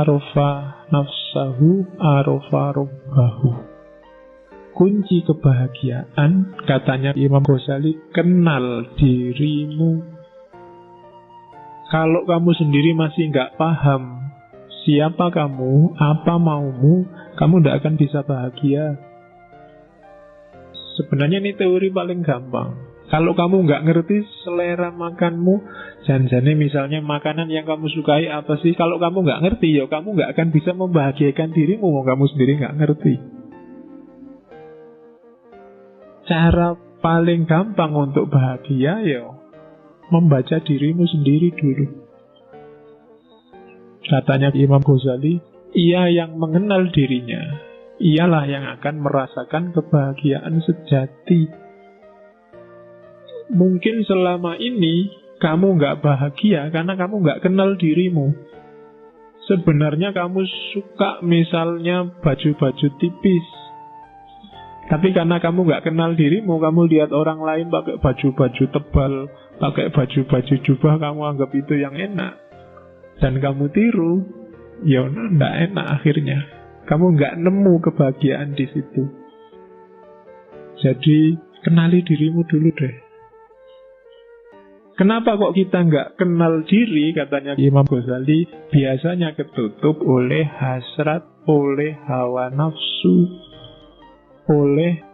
arofa nafsahu arofa robbahu. Kunci kebahagiaan, katanya Imam Ghazali, kenal dirimu. Kalau kamu sendiri masih nggak paham siapa kamu, apa maumu, kamu tidak akan bisa bahagia. Sebenarnya ini teori paling gampang. Kalau kamu nggak ngerti selera makanmu, jangan-jangan misalnya makanan yang kamu sukai apa sih, kalau kamu nggak ngerti, ya kamu nggak akan bisa membahagiakan dirimu, kamu sendiri nggak ngerti. Cara paling gampang untuk bahagia ya membaca dirimu sendiri dulu. Katanya Imam Ghazali, ia yang mengenal dirinya, ialah yang akan merasakan kebahagiaan sejati. Mungkin selama ini kamu nggak bahagia karena kamu nggak kenal dirimu. Sebenarnya kamu suka misalnya baju-baju tipis, tapi karena kamu nggak kenal dirimu, kamu lihat orang lain pakai baju-baju tebal, pakai baju-baju jubah, kamu anggap itu yang enak. Dan kamu tiru, ya nggak enak akhirnya. Kamu nggak nemu kebahagiaan di situ. Jadi, kenali dirimu dulu deh. Kenapa kok kita nggak kenal diri, katanya Imam Ghazali, biasanya ketutup oleh hasrat, oleh hawa nafsu, oleh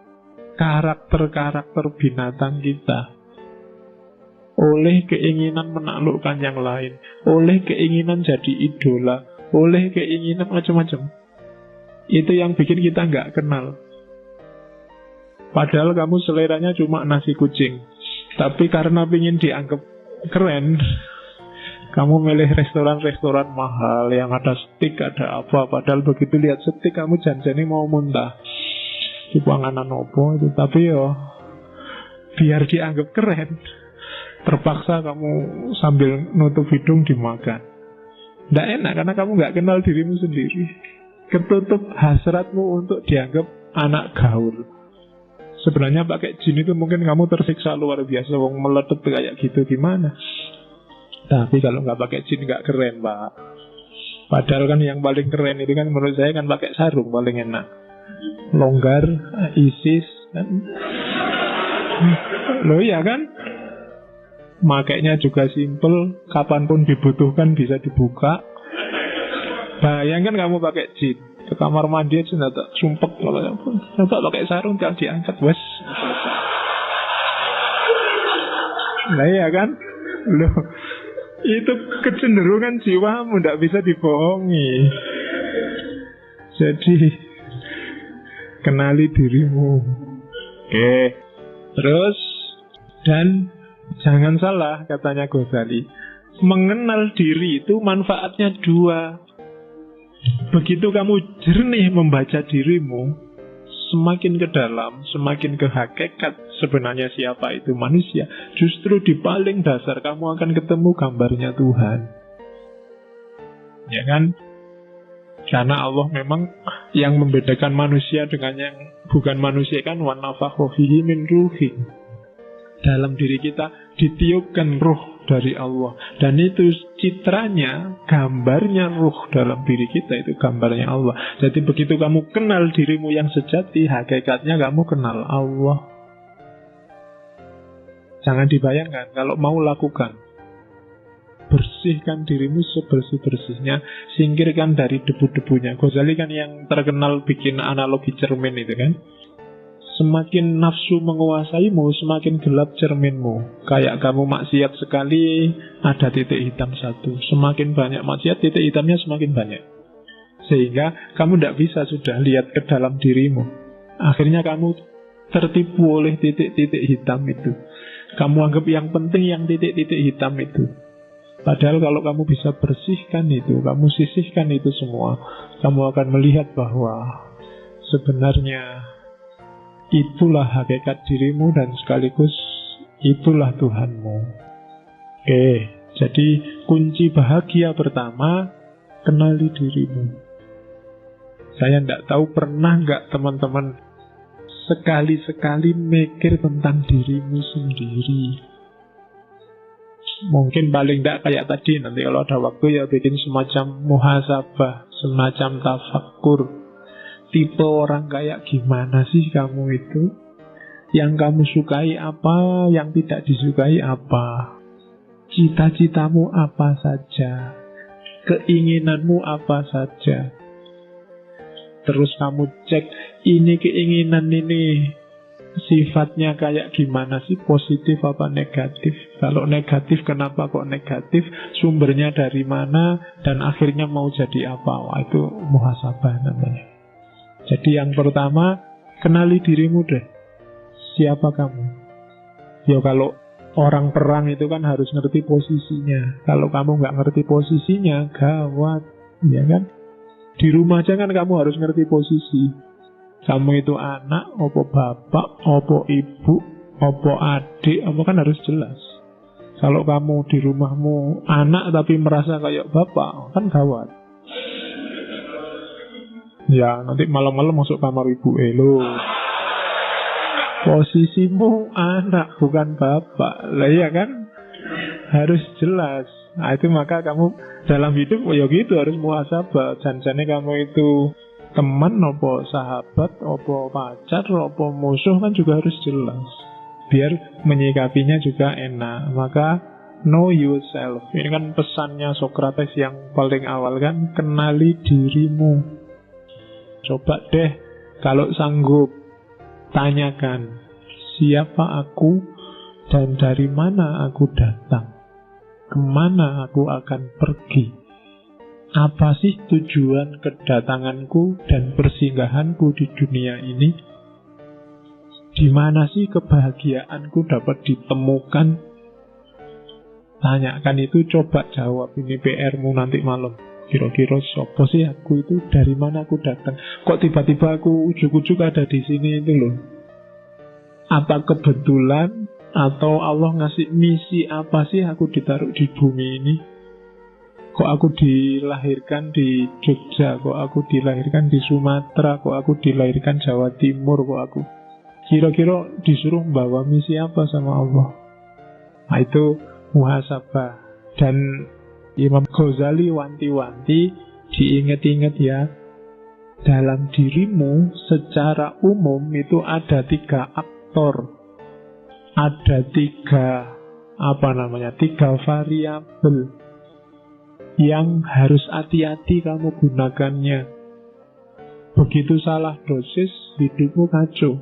karakter-karakter binatang kita, oleh keinginan menaklukkan yang lain, oleh keinginan jadi idola, oleh keinginan macam-macam. Itu yang bikin kita nggak kenal. Padahal kamu seleranya cuma nasi kucing, tapi karena ingin dianggap keren, kamu milih restoran-restoran mahal yang ada steak, ada apa. Padahal begitu lihat steak, kamu janjani mau muntah. Di panganan opo itu, tapi yo biar dianggap keren, terpaksa kamu sambil nutup hidung dimakan. Nggak enak karena kamu nggak kenal dirimu sendiri. Ketutup hasratmu untuk dianggap anak gaul. Sebenarnya pakai jin itu mungkin kamu tersiksa luar biasa, wong meletup kayak gitu gimana. Tapi kalau nggak pakai jin nggak keren, Pak. Padahal kan yang paling keren itu kan menurut saya kan pakai sarung paling enak. Longgar, ISIS kan. Loh ya kan? Makainya juga simple, kapanpun dibutuhkan bisa dibuka. Bayangkan kamu pakai jin ke kamar mandi aja nggak sumpek, coba pakai sarung jangan diangkat, wes. Nah ya kan? Loh, itu kecenderungan jiwamu, nggak bisa dibohongi. Jadi kenali dirimu. Oke. Terus, dan jangan salah, katanya Ghazali, mengenal diri itu manfaatnya dua. Begitu kamu jernih membaca dirimu, semakin ke dalam, semakin ke hakikat sebenarnya siapa itu manusia, justru di paling dasar kamu akan ketemu gambarnya Tuhan. Ya kan? Karena Allah memang yang membedakan manusia dengan yang bukan manusia kan wa nafakha fihi min ruhi. Dalam diri kita ditiupkan ruh dari Allah. Dan itu citranya, gambarnya ruh dalam diri kita, itu gambarnya Allah. Jadi begitu kamu kenal dirimu yang sejati, hakikatnya kamu kenal Allah. Jangan dibayangkan, kalau mau lakukan, bersihkan dirimu sebersih-bersihnya, singkirkan dari debu-debunya. Ghazali kan yang terkenal bikin analogi cermin itu kan. Semakin nafsu menguasaimu, semakin gelap cerminmu. Kayak kamu maksiat sekali, ada titik hitam satu. Semakin banyak maksiat, titik hitamnya semakin banyak. Sehingga kamu tidak bisa sudah lihat ke dalam dirimu. Akhirnya kamu tertipu oleh titik-titik hitam itu. Kamu anggap yang penting yang titik-titik hitam itu. Padahal kalau kamu bisa bersihkan itu, kamu sisihkan itu semua, kamu akan melihat bahwa sebenarnya itulah hakikat dirimu dan sekaligus itulah Tuhanmu. Oke, jadi kunci bahagia pertama, kenali dirimu. Saya tidak tahu pernah nggak teman-teman sekali-sekali mikir tentang dirimu sendiri. Mungkin paling tidak kayak tadi, nanti kalau ada waktu ya bikin semacam muhasabah, semacam tafakkur. Tipe orang kayak gimana sih kamu itu? Yang kamu sukai apa, yang tidak disukai apa? Cita-citamu apa saja? Keinginanmu apa saja? Terus kamu cek, ini keinginan ini sifatnya kayak gimana sih, positif apa negatif? Kalau negatif, kenapa kok negatif? Sumbernya dari mana? Dan akhirnya mau jadi apa? Wah, itu muhasabah namanya. Jadi yang pertama, kenali dirimu deh. Siapa kamu? Ya kalau orang perang itu kan harus ngerti posisinya. Kalau kamu nggak ngerti posisinya, gawat, ya kan? Di rumah aja kan kamu harus ngerti posisi. Kamu itu anak, opo bapak, opo ibu, opo adik, apa kan harus jelas. Kalau kamu di rumahmu anak tapi merasa kayak bapak, kan gawat. Ya, nanti malam-malam masuk kamar ibu, lo. Posisimu anak, bukan bapak. Lah iya kan? Harus jelas. Nah, itu maka kamu dalam hidup, ya gitu, harus muhasabah. Jangan-jangan kamu itu teman, opo sahabat, opo pacar, opo musuh, kan juga harus jelas. Biar menyikapinya juga enak. Maka know yourself. Ini kan pesannya Socrates yang paling awal kan, kenali dirimu. Coba deh, kalau sanggup, tanyakan, siapa aku dan dari mana aku datang? Kemana aku akan pergi? Apa sih tujuan kedatanganku dan persinggahanku di dunia ini? Di mana sih kebahagiaanku dapat ditemukan? Tanyakan itu, coba jawab. Ini PR-mu nanti malam. Kira-kira siapa sih aku itu? Dari mana aku datang? Kok tiba-tiba aku ujuk-ujuk ada di sini itu loh? Apa kebetulan? Atau Allah ngasih misi apa sih aku ditaruh di bumi ini? Kok aku dilahirkan di Jogja? Kok aku dilahirkan di Sumatera? Kok aku dilahirkan Jawa Timur? Kok aku kira-kira disuruh bawa misi apa sama Allah? Nah, itu muhasabah. Dan Imam Ghazali wanti-wanti, diingat-ingat ya, dalam dirimu secara umum itu ada 3 aktor. Ada 3 variabel yang harus hati-hati kamu gunakannya. Begitu salah dosis, hidupmu kacau.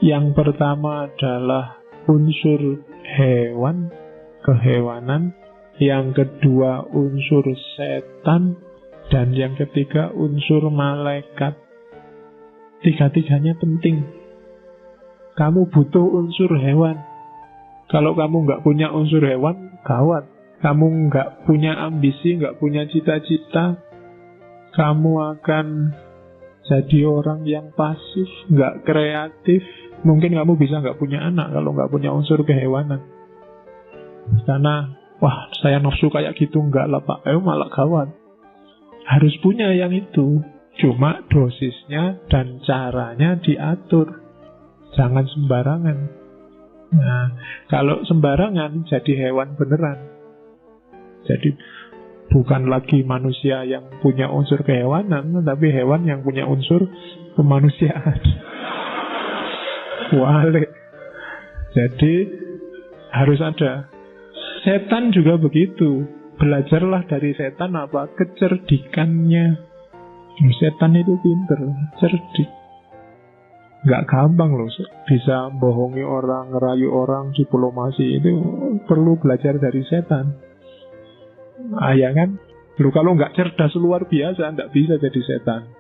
Yang pertama adalah unsur hewan, kehewanan. Yang kedua unsur setan. Dan yang ketiga unsur malaikat. 3-tiganya penting. Kamu butuh unsur hewan. Kalau kamu nggak punya unsur hewan, gawat. Kamu nggak punya ambisi, nggak punya cita-cita, kamu akan jadi orang yang pasif, nggak kreatif. Mungkin kamu bisa nggak punya anak kalau nggak punya unsur kehewanan. Karena, wah, saya nafsu kayak gitu, nggak lah Pak, malah gawat. Harus punya yang itu. Cuma dosisnya dan caranya diatur. Jangan sembarangan. Nah, kalau sembarangan jadi hewan beneran. Jadi bukan lagi manusia yang punya unsur kehewanan, tapi hewan yang punya unsur kemanusiaan. Wale. Jadi harus ada. Setan juga begitu. Belajarlah dari setan apa? Kecerdikannya. Setan itu pinter, cerdik. Gak gampang loh bisa bohongi orang, ngerayu orang, diplomasi. Itu perlu belajar dari setan. Ya kan? Loh, kalau nggak cerdas luar biasa, nggak bisa jadi setan.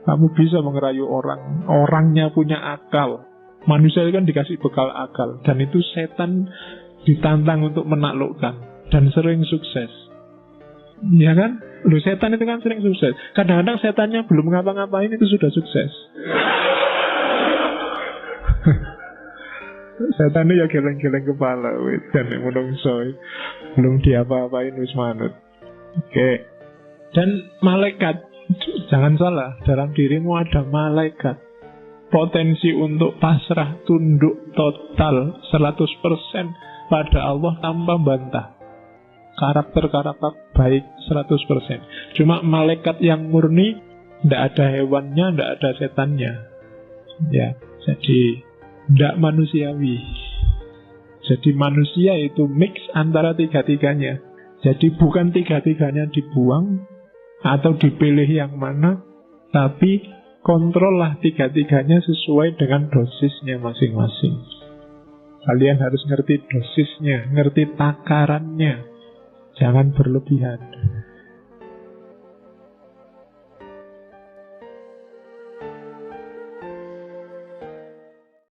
Kamu bisa mengerayu orang, orangnya punya akal. Manusia kan dikasih bekal akal, dan itu setan ditantang untuk menaklukkan, dan sering sukses. Ya kan? Loh, setan itu kan sering sukses. Kadang-kadang setannya belum ngapa-ngapain itu sudah sukses. Setan itu ya geleng-geleng kepala, dan menungso belum diapa-apain wis manut. Oke. Dan malaikat, jangan salah, dalam dirimu ada malaikat. Potensi untuk pasrah, tunduk total 100% pada Allah tanpa bantah. Karakter-karakter baik 100%. Cuma malaikat yang murni, tidak ada hewannya, tidak ada setannya. Ya, jadi tidak manusiawi. Jadi manusia itu mix antara tiga-tiganya. Jadi bukan tiga-tiganya dibuang atau dipilih yang mana, tapi kontrollah tiga-tiganya sesuai dengan dosisnya masing-masing. Kalian harus ngerti dosisnya, ngerti takarannya. Jangan berlebihan.